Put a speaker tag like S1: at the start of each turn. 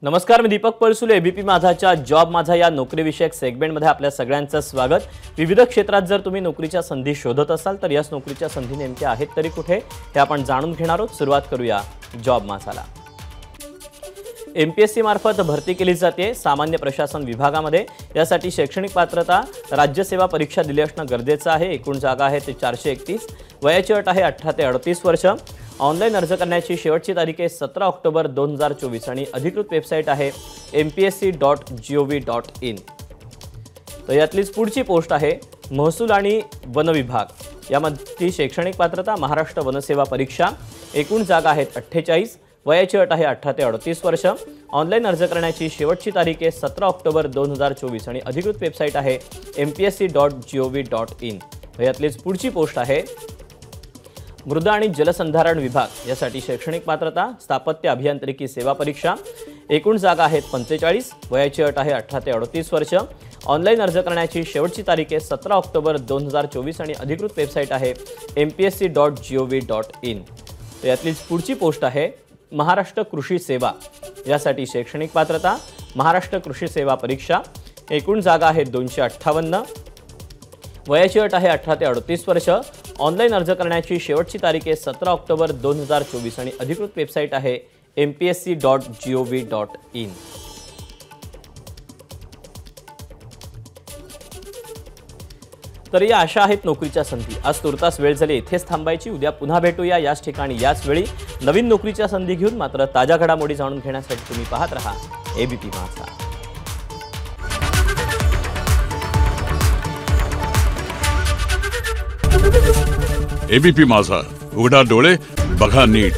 S1: नमस्कार, मी Deepak Palsule. ABP माझाच्या job माझा या नोकरीविषयक सेगमेंटमध्ये आपल्या सगळ्यांचं स्वागत। विविध क्षेत्रात जर तुम्ही नोकरीच्या संधी शोधत असाल तर याच नोकरीच्या संधी नेमक्या आहेत तरी कुठे हे आपण जाणून घेणार आहोत। सुरुवात करूया जॉब माझाला। एमपीएससी मार्फत भरती केली जाते सामान्य प्रशासन विभागामध्ये। यासाठी शैक्षणिक पात्रता राज्य सेवा परीक्षा दिली असणं गरजेचं आहे। एकूण जागा आहे ते 431। वयाची अट आहे 18 ते 38 वर्ष। ऑनलाइन अर्ज करण्याची शेवटची तारीख आहे 17 ऑक्टोबर 2024 आणि अधिकृत वेबसाईट आहे mpsc.gov.in। तर यातलीच पुढची पोस्ट आहे महसूल आणि वन विभाग। यामध्ये शैक्षणिक पात्रता महाराष्ट्र वनसेवा परीक्षा। एकूण जागा आहेत 48। वयाची अट आहे 18 ते 38 वर्ष। ऑनलाइन अर्ज करण्याची शेवटची तारीख आहे 17 ऑक्टोबर 2024 आणि अधिकृत वेबसाईट आहे mpsc.gov.in। यातलीच पुढची पोस्ट आहे मृदा आणि जलसंधारण विभाग। यासाठी शैक्षणिक पात्रता स्थापत्य अभियांत्रिकी सेवा परीक्षा। एकूण जागा आहेत 45। वयाची अट आहे 18 ते 38 वर्ष। ऑनलाइन अर्ज करण्याची शेवटची तारीख आहे 17 ऑक्टोबर 2024 आणि अधिकृत वेबसाईट आहे mpsc.gov.in। यातलीच पुढची पोस्ट आहे महाराष्ट्र कृषी सेवा। यासाठी शैक्षणिक पात्रता महाराष्ट्र कृषी सेवा परीक्षा। एकूण जागा आहेत 258। वयाची अट आहे 18 ते 38 वर्ष। ऑनलाइन अर्ज करण्याची शेवटची तारीख आहे 17 ऑक्टोबर 2024 आणि अधिकृत वेबसाईट आहे mpsc.gov.in। तर या अशा आहेत नोकरीच्या संधी। आज तुर्तास वेळ झाली इथेच थांबायची। उद्या पुन्हा भेटूया याच ठिकाणी याच वेळी नवीन नोकरीच्या संधी घेऊन। मात्र ताज्या घडामोडी जाणून घेण्यासाठी तुम्ही पाहत रहा एबीपी माझा।
S2: एबीपी माझा, उघडा डोळे बघा नीट।